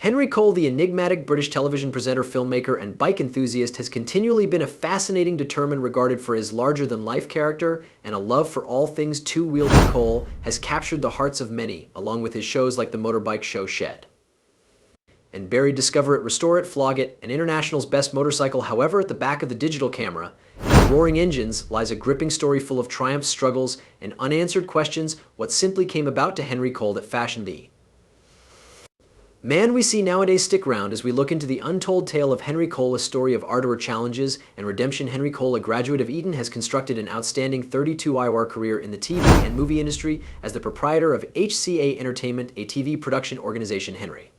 Henry Cole, the enigmatic British television presenter, filmmaker, and bike enthusiast, has continually been a fascinating determinant regarded for his larger-than-life character, and a love for all things two-wheeled. Cole has captured the hearts of many, along with his shows like the Motorbike Show, Shed and Buried, Discover It, Restore It, Flog It, and International's Best Motorcycle. However, at the back of the digital camera and the roaring engines lies a gripping story full of triumphs, struggles, and unanswered questions. What simply came about to Henry Cole that fashioned the man we see nowadays? Stick around as we look into the untold tale of Henry Cole, a story of ardor, challenges, and redemption. Henry Cole, a graduate of Eton, has constructed an outstanding 32-year career in the TV and movie industry as the proprietor of HCA Entertainment, a TV production organization. Henry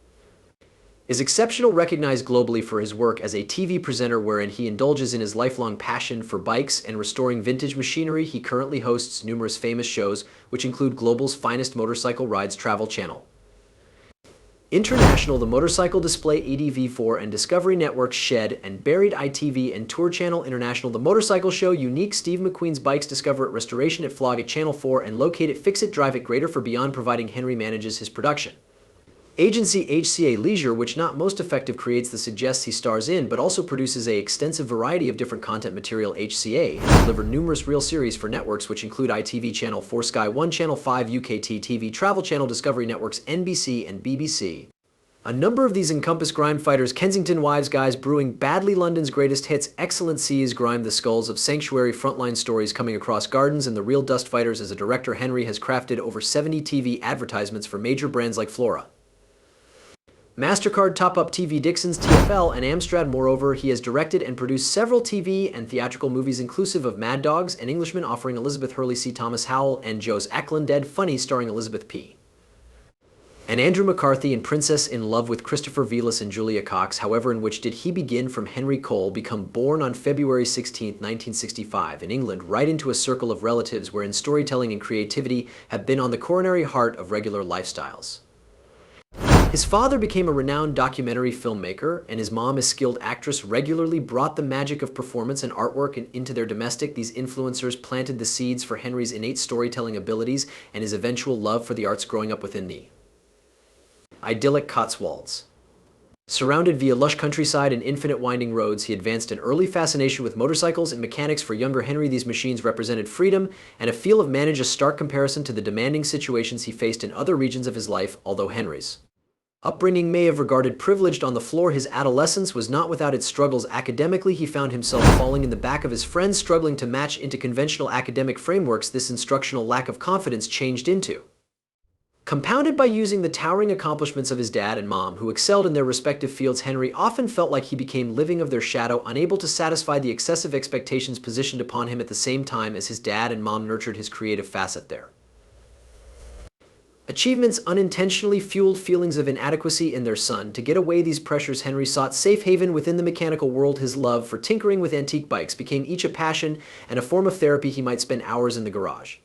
is exceptional, recognized globally for his work as a TV presenter wherein he indulges in his lifelong passion for bikes and restoring vintage machinery. He currently hosts numerous famous shows, which include Global's Finest Motorcycle Rides, Travel Channel International, the Motorcycle Display EDV4, and Discovery Network's Shed and Buried ITV and Tour Channel International, the Motorcycle Show, Unique, Steve McQueen's Bikes, Discover It, Restoration at Flog It, Channel 4, and Locate It, Fix It, Drive It, Greater for Beyond. Providing Henry manages his production agency HCA Leisure, which not most effective creates the suggests he stars in, but also produces a extensive variety of different content material. HCA has delivered numerous real series for networks which include ITV Channel 4, Sky 1, Channel 5, UKT TV, Travel Channel, Discovery Networks, NBC, and BBC. A number of these encompass Grime Fighters, Kensington Wives, Guys Brewing, Badly, London's Greatest Hits, Excellent Seas, Grime, The Skulls of Sanctuary, Frontline Stories, Coming Across Gardens, and The Real Dust Fighters. As a director, Henry has crafted over 70 TV advertisements for major brands like Flora, MasterCard, Top Up TV, Dixon's, TFL, and Amstrad. Moreover, he has directed and produced several TV and theatrical movies inclusive of Mad Dogs, An Englishman offering Elizabeth Hurley, C. Thomas Howell, and Joe's Ackland, Dead Funny starring Elizabeth P. and Andrew McCarthy, and Princess in Love with Christopher Velas and Julia Cox. However, in which did he begin from Henry Cole, become born on February 16, 1965 in England, right into a circle of relatives wherein storytelling and creativity have been on the coronary heart of regular lifestyles. His father became a renowned documentary filmmaker, and his mom, a skilled actress, regularly brought the magic of performance and artwork into their domestic. These influencers planted the seeds for Henry's innate storytelling abilities and his eventual love for the arts. Growing up within the idyllic Cotswolds, surrounded via lush countryside and infinite winding roads, he advanced an early fascination with motorcycles and mechanics. For younger Henry, these machines represented freedom and a feel of manage, a stark comparison to the demanding situations he faced in other regions of his life. Although Henry's upbringing may have regarded privileged on the floor, his adolescence was not without its struggles. Academically, he found himself falling in the back of his friends, struggling to match into conventional academic frameworks. This instructional lack of confidence changed into compounded by using the towering accomplishments of his dad and mom, who excelled in their respective fields. Henry often felt like he became living of their shadow, unable to satisfy the excessive expectations positioned upon him at the same time as his dad and mom nurtured his creative facet there. Achievements unintentionally fueled feelings of inadequacy in their son. To get away these pressures, Henry sought safe haven within the mechanical world. His love for tinkering with antique bikes became each a passion and a form of therapy. He might spend hours in the garage,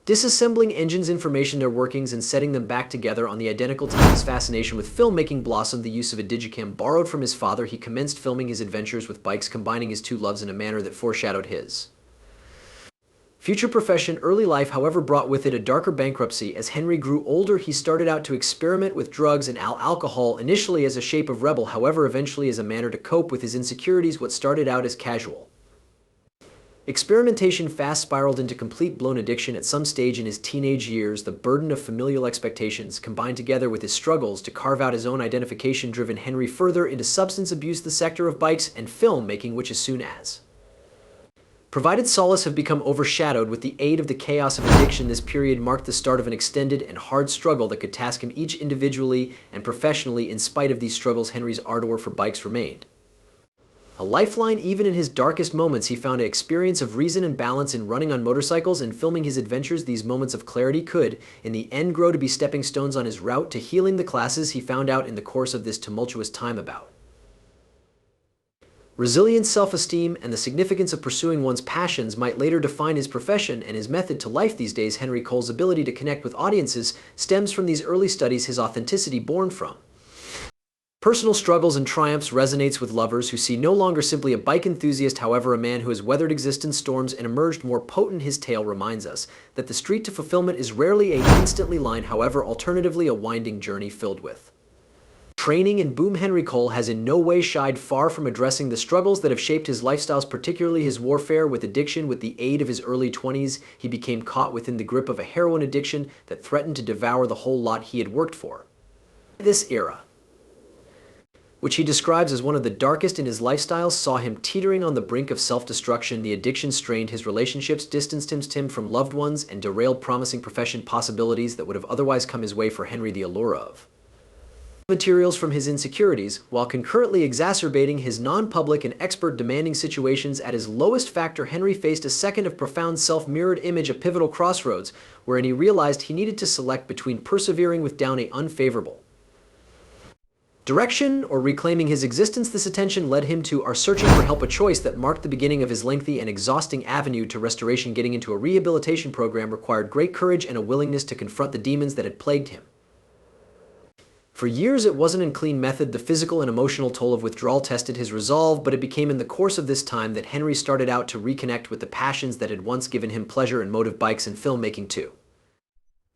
disassembling engines, information, their workings, and setting them back together. On the identical time, his fascination with filmmaking blossomed. The use of a Digicam borrowed from his father, he commenced filming his adventures with bikes, combining his two loves in a manner that foreshadowed his future profession. Early life, however, brought with it a darker bankruptcy. As Henry grew older, he started out to experiment with drugs and alcohol, initially as a shape of rebel, however, eventually as a manner to cope with his insecurities. What started out as casual experimentation fast spiraled into complete blown addiction. At some stage in his teenage years, the burden of familial expectations combined together with his struggles to carve out his own identification driven Henry further into substance abuse, the sector of bikes and filmmaking, which as soon as provided solace, have become overshadowed with the aid of the chaos of addiction. This period marked the start of an extended and hard struggle that could task him each individually and professionally. In spite of these struggles, Henry's ardor for bikes remained a lifeline. Even in his darkest moments, he found an experience of reason and balance in running on motorcycles and filming his adventures. These moments of clarity could, in the end, grow to be stepping stones on his route to healing. The classes he found out in the course of this tumultuous time about resilience, self-esteem, and the significance of pursuing one's passions might later define his profession and his method to life. These days, Henry Cole's ability to connect with audiences stems from these early studies, his authenticity born from personal struggles and triumphs resonates with lovers who see no longer simply a bike enthusiast, however, a man who has weathered existence storms and emerged more potent. His tale reminds us that the street to fulfillment is rarely a instantly line, however, alternatively a winding journey filled with training in Boom Henry Cole has in no way shied far from addressing the struggles that have shaped his lifestyles, particularly his warfare with addiction. With the aid of his early 20s, he became caught within the grip of a heroin addiction that threatened to devour the whole lot he had worked for. This era, which he describes as one of the darkest in his lifestyles, saw him teetering on the brink of self-destruction. The addiction strained his relationships, distanced him from loved ones, and derailed promising profession possibilities that would have otherwise come his way for Henry. The allure of materials from his insecurities, while concurrently exacerbating his non-public and expert-demanding situations. At his lowest factor, Henry faced a second of profound self-mirrored image, a pivotal crossroads, wherein he realized he needed to select between persevering with down a unfavorable direction or reclaiming his existence. This attention led him to our searching for help, a choice that marked the beginning of his lengthy and exhausting avenue to restoration. Getting into a rehabilitation program required great courage and a willingness to confront the demons that had plagued him. For years, it wasn't a clean method. The physical and emotional toll of withdrawal tested his resolve, but it became in the course of this time that Henry started out to reconnect with the passions that had once given him pleasure in motorbikes and filmmaking too.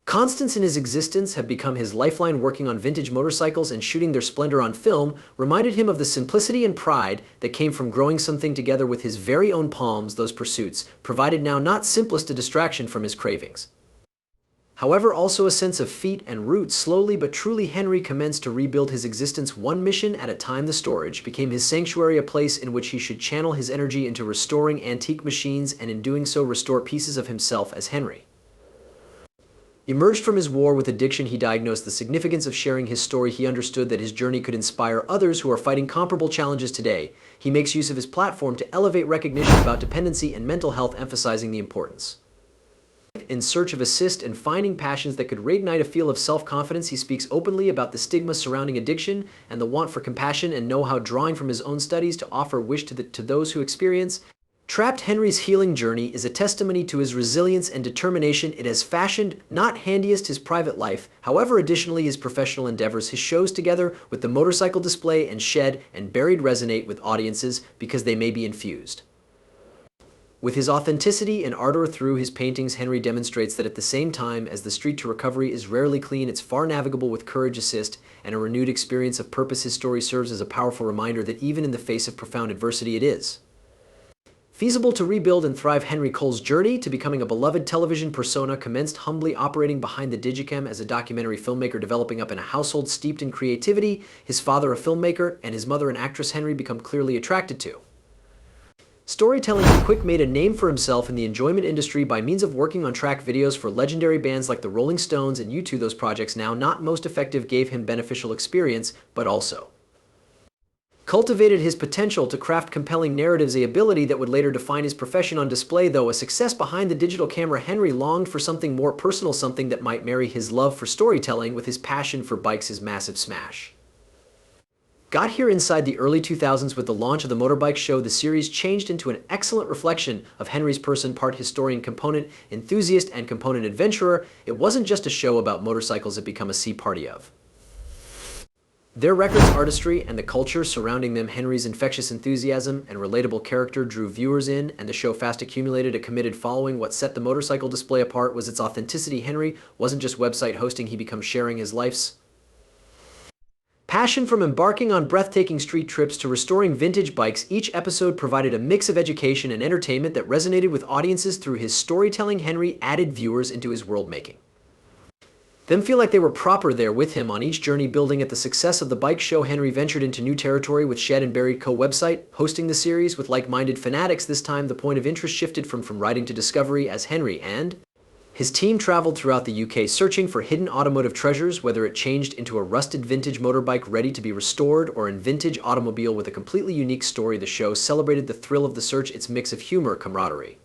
Constants in his existence have become his lifeline. Working on vintage motorcycles and shooting their splendor on film reminded him of the simplicity and pride that came from growing something together with his very own palms. Those pursuits provided now not simplest a distraction from his cravings, however, also a sense of feet and roots. Slowly but truly, Henry commenced to rebuild his existence one mission at a time. The storage became his sanctuary, a place in which he should channel his energy into restoring antique machines, and in doing so restore pieces of himself. As Henry emerged from his war with addiction, he diagnosed the significance of sharing his story. He understood that his journey could inspire others who are fighting comparable challenges today. He makes use of his platform to elevate recognition about dependency and mental health, emphasizing the importance in search of assist and finding passions that could reignite a feel of self-confidence. He speaks openly about the stigma surrounding addiction and the want for compassion and know-how, drawing from his own studies to offer wish to those who experience trapped. Henry's healing journey is a testimony to his resilience and determination. It has fashioned not handiest his private life, however, additionally his professional endeavors. His shows, together with the motorcycle display and shed and buried, resonate with audiences because they may be infused with his authenticity and ardor. Through his paintings, Henry demonstrates that at the same time as the street to recovery is rarely clean, it's far navigable with courage, assist, and a renewed experience of purpose. His story serves as a powerful reminder that even in the face of profound adversity, it is feasible to rebuild and thrive. Henry Cole's journey to becoming a beloved television persona commenced humbly, operating behind the Digicam as a documentary filmmaker, developing up in a household steeped in creativity. His father, a filmmaker, and his mother, an actress, Henry become clearly attracted to storytelling. He quick made a name for himself in the enjoyment industry by means of working on track videos for legendary bands like the Rolling Stones and U2. Those projects, now not most effective, gave him beneficial experience, but also cultivated his potential to craft compelling narratives, a ability that would later define his profession. On display, though a success behind the digital camera, Henry longed for something more personal, something that might marry his love for storytelling with his passion for bikes. His massive smash got here inside the early 2000s with the launch of the Motorbike Show. The series changed into an excellent reflection of Henry's person, part historian, component enthusiast, and component adventurer. It wasn't just a show about motorcycles, it became a sea party of their records, artistry, and the culture surrounding them. Henry's infectious enthusiasm and relatable character drew viewers in, and the show fast accumulated a committed following. What set the motorcycle display apart was its authenticity. Henry wasn't just website hosting, he became sharing his life's passion, from embarking on breathtaking street trips to restoring vintage bikes. Each episode provided a mix of education and entertainment that resonated with audiences. Through his storytelling, Henry added viewers into his world, making them feel like they were proper there with him on each journey. Building at the success of the bike show, Henry ventured into new territory with Shed and Buried co-website, hosting the series with like-minded fanatics. This time, the point of interest shifted from writing to discovery, as Henry and his team traveled throughout the UK searching for hidden automotive treasures, whether it changed into a rusted vintage motorbike ready to be restored or a vintage automobile with a completely unique story. The show celebrated the thrill of the search, its mix of humor, camaraderie,